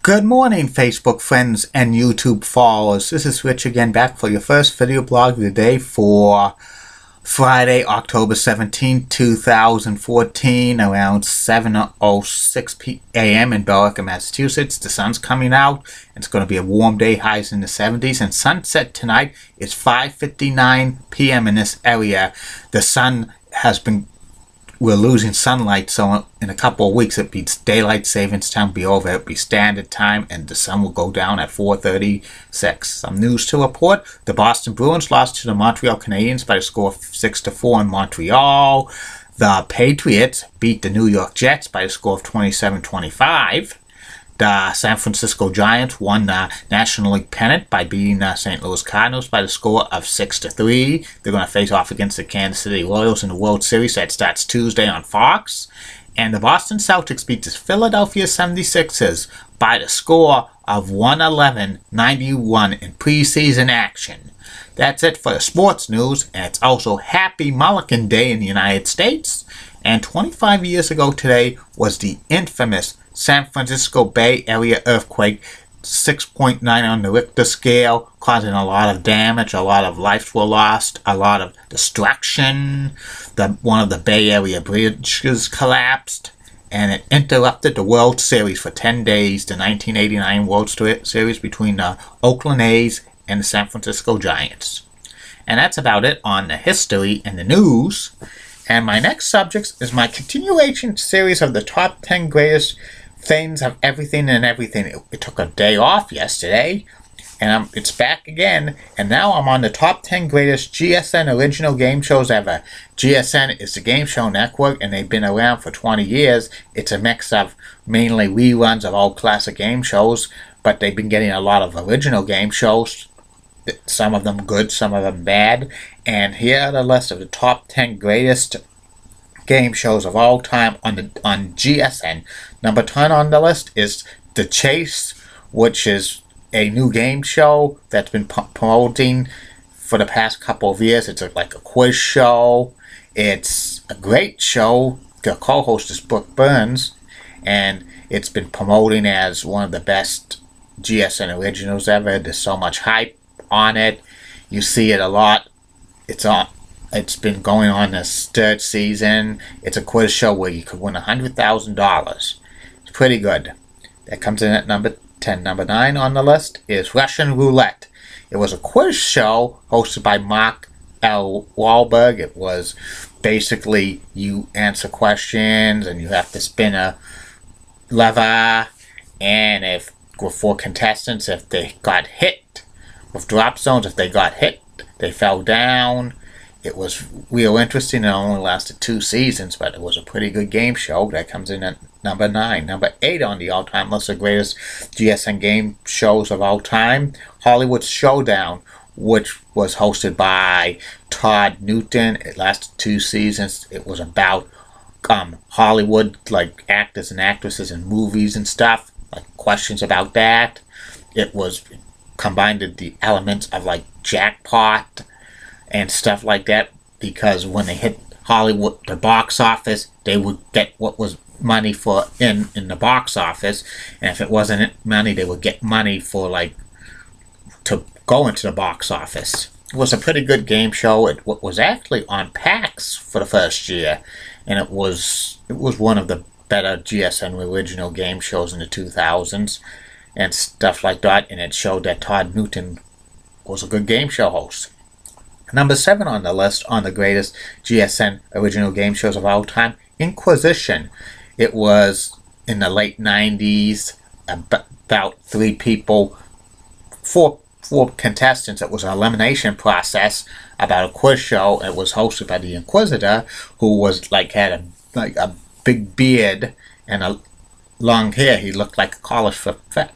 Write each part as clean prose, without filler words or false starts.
Good morning, Facebook friends and YouTube followers. This is Rich again, back for your first video blog of the day for Friday, October 17, 2014, around 7:06 a.m. in Billerica, Massachusetts. The sun's coming out. It's going to be a warm day, highs in the 70s, and sunset tonight is 5:59 p.m. in this area. The sun has been We're losing sunlight, so in a couple of weeks it be daylight savings time be over. It'll be standard time, and the sun will go down at 4:36. Some news to report: the Boston Bruins lost to the Montreal Canadiens by a score of 6-4 in Montreal. The Patriots beat the New York Jets by a score of 27-25. The San Francisco Giants won the National League pennant by beating the St. Louis Cardinals by the score of 6-3. They're going to face off against the Kansas City Royals in the World Series. That starts Tuesday on Fox. And the Boston Celtics beat the Philadelphia 76ers by the score of 111-91 in preseason action. That's it for the sports news, and it's also Happy Mulligan Day in the United States. And 25 years ago today was the infamous San Francisco Bay Area earthquake, 6.9 on the Richter scale, causing a lot of damage. A lot of lives were lost, a lot of destruction. One of the Bay Area bridges collapsed, and it interrupted the World Series for 10 days, the 1989 World Series between the Oakland A's and the San Francisco Giants. And that's about it on the history and the news. And my next subject is my continuation series of the top 10 greatest things of everything and everything. It took a day off yesterday, and it's back again, and now I'm on the top 10 greatest GSN original game shows ever. GSN is the game show network, and they've been around for 20 years. It's a mix of mainly reruns of old classic game shows, but they've been getting a lot of original game shows, some of them good, some of them bad. And here are the list of the top 10 greatest game shows of all time on GSN. Number 10 on the list is The Chase, which is a new game show that's been promoting for the past couple of years. It's like a quiz show. It's a great show. The co-host is Brooke Burns, and it's been promoting as one of the best GSN originals ever. There's so much hype on it. You see it a lot. It's been going on this third season. It's a quiz show where you could win $100,000. It's pretty good. That comes in at number 10. Number 9 on the list is Russian Roulette. It was a quiz show hosted by Mark L. Wahlberg. It was basically you answer questions and you have to spin a lever, and with 4 contestants, if they got hit with drop zones, if they got hit, they fell down. It was real interesting. It only lasted 2 seasons, but it was a pretty good game show. That comes in at number 9. Number 8 on the all-time list of greatest GSN game shows of all time, Hollywood Showdown, which was hosted by Todd Newton. It lasted 2 seasons. It was about Hollywood, like actors and actresses in movies and stuff, like questions about that. It was combined the elements of like jackpot and stuff like that, because when they hit Hollywood, the box office, they would get what was money for in the box office, and if it wasn't money, they would get money for like to go into the box office. It was a pretty good game show. It was actually on PAX for the first year, and it was one of the better GSN original game shows in the 2000s and stuff like that, and it showed that Todd Newton was a good game show host. Number 7 on the list on the greatest GSN original game shows of all time, Inquisition. It was in the late 90s, about 3 people, 4 contestants. It was an elimination process about a quiz show. It was hosted by the Inquisitor, who was had a big beard and a long hair. He looked like a college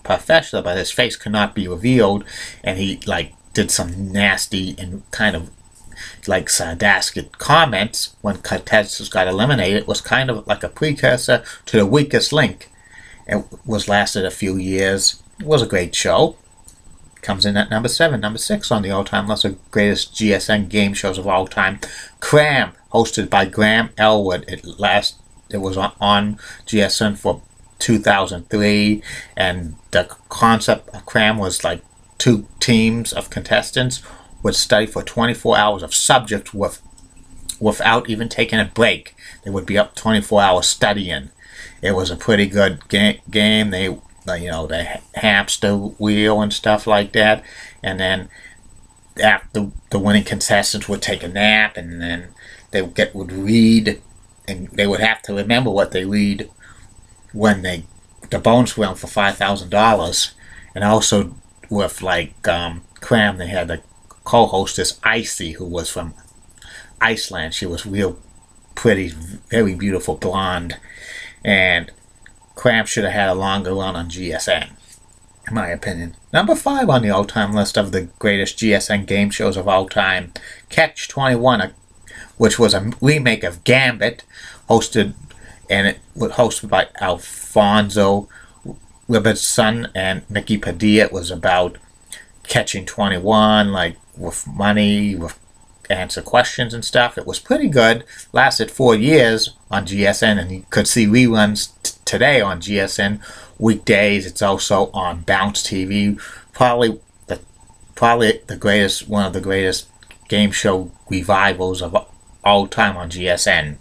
professor, but his face could not be revealed, and he did some nasty and kind of sarcastic comments when contestants got eliminated. It was kind of like a precursor to The Weakest Link. It lasted a few years. It was a great show. Comes in at number 7. Number 6 on the all-time list of greatest GSN game shows of all time, Cram, hosted by Graham Elwood. It was on GSN for 2003, and the concept of cram was like 2 teams of contestants would study for 24 hours of subjects without even taking a break. They would be up 24 hours studying. It was a pretty good game. They, the hamster wheel and stuff like that, and then after the winning contestants would take a nap, and then they would read, and they would have to remember what they read when the bonus round for $5,000. And also with cram, they had the co-hostess Icy, who was from Iceland. She was real pretty, very beautiful blonde, and cram should have had a longer run on GSN, in my opinion. Number 5 on the all-time list of the greatest GSN game shows of all time, Catch 21, which was a remake of Gambit, hosted by Alfonso Ribertson and Nikki Padilla. It was about catching 21, with money, with answer questions and stuff. It was pretty good. Lasted 4 years on GSN, and you could see reruns today on GSN weekdays. It's also on Bounce TV. Probably the greatest, one of the greatest game show revivals of all time on GSN.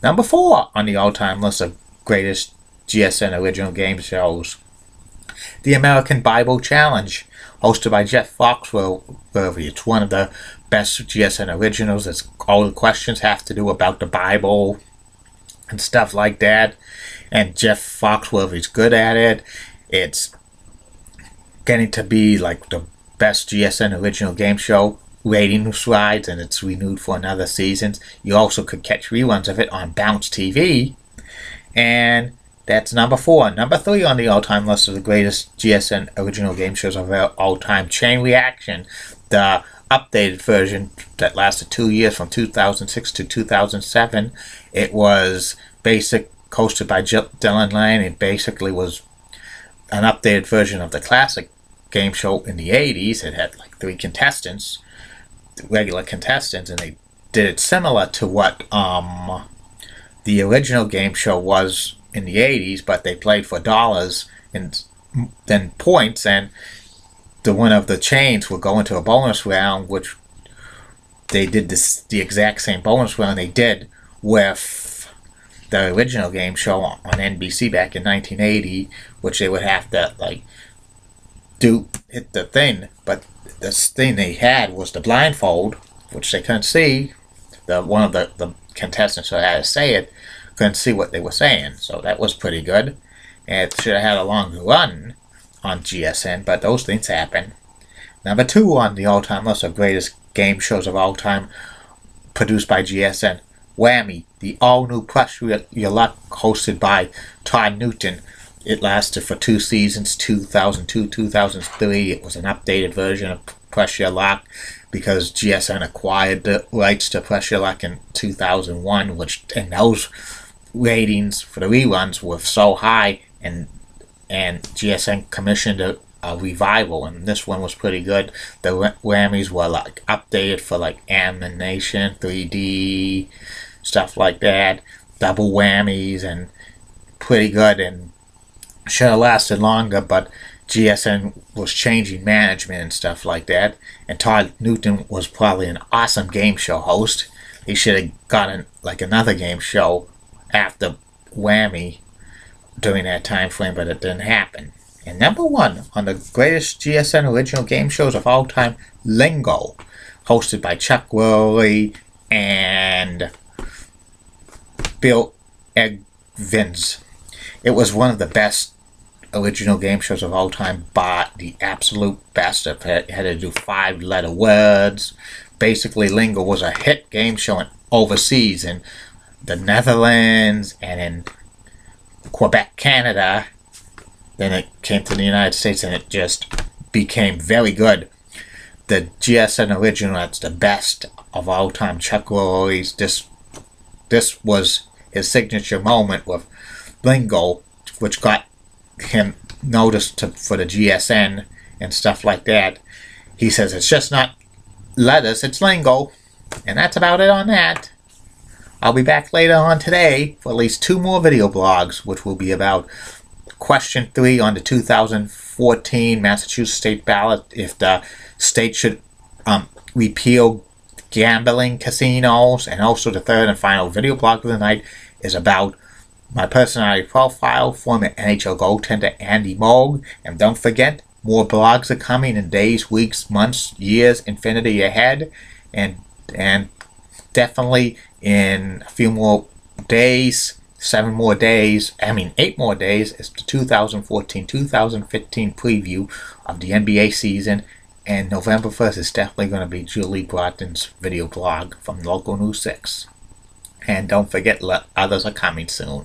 Number 4 on the all-time list of greatest GSN original game shows, The American Bible Challenge, hosted by Jeff Foxworthy. It's one of the best GSN originals. It's all the questions have to do about the Bible and stuff like that, and Jeff Foxworthy's good at it. It's getting to be like the best GSN original game show ratings wise, and it's renewed for another season. You also could catch reruns of it on Bounce TV, and that's number 4. Number 3 on the all-time list of the greatest GSN original game shows of all time, Chain Reaction, the updated version that lasted 2 years from 2006 to 2007. It was hosted by Dylan Lane. It basically was an updated version of the classic game show in the 80s. It had 3 contestants, regular contestants, and they did it similar to what the original game show was in the 80s, but they played for dollars and then points, and the winner of the chains would go into a bonus round, which they did the exact same bonus round they did with the original game show on NBC back in 1980, which they would have to hit the thing, but the thing they had was the blindfold, which they couldn't see. One of the contestants who had to say it couldn't see what they were saying, so that was pretty good. And it should have had a longer run on GSN, but those things happen. Number 2 on the all-time list of greatest game shows of all time, produced by GSN, Whammy, the all-new Press Your Luck, hosted by Todd Newton. It lasted for 2 seasons, 2002-2003. It was an updated version of Press Your Luck because GSN acquired the rights to Press Your Luck in 2001, and those ratings for the reruns were so high, and GSN commissioned a revival, and this one was pretty good. The whammies were updated for animation, 3D, stuff like that, double whammies, and pretty good, and should have lasted longer, but GSN was changing management and stuff like that, and Todd Newton was probably an awesome game show host. He should have gotten another game show after Whammy during that time frame, but it didn't happen. And number 1 on the greatest GSN original game shows of all time, Lingo, hosted by Chuck Worley and Bill Evans. It was one of the best original game shows of all time, but the absolute best. It had to do 5-letter words. Basically, Lingo was a hit game show overseas in the Netherlands and in Quebec, Canada. Then it came to the United States, and it just became very good. The GSN original, that's the best of all time. Chuck Worley's, this was his signature moment with Lingo, which got him noticed for the GSN and stuff like that. He says it's just not letters, it's lingo. And that's about it on that. I'll be back later on today for at least 2 more video blogs, which will be about question 3 on the 2014 Massachusetts state ballot, if the state should repeal gambling casinos. And also the third and final video blog of the night is about my personality profile, former NHL goaltender Andy Moog. And don't forget, more blogs are coming in days, weeks, months, years, infinity ahead. And definitely in a few more days, 8 more days, is the 2014-2015 preview of the NBA season. And November 1st is definitely going to be Julie Broughton's video blog from Local News 6. And don't forget, others are coming soon.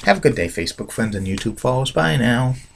Have a good day, Facebook friends and YouTube followers. Bye now.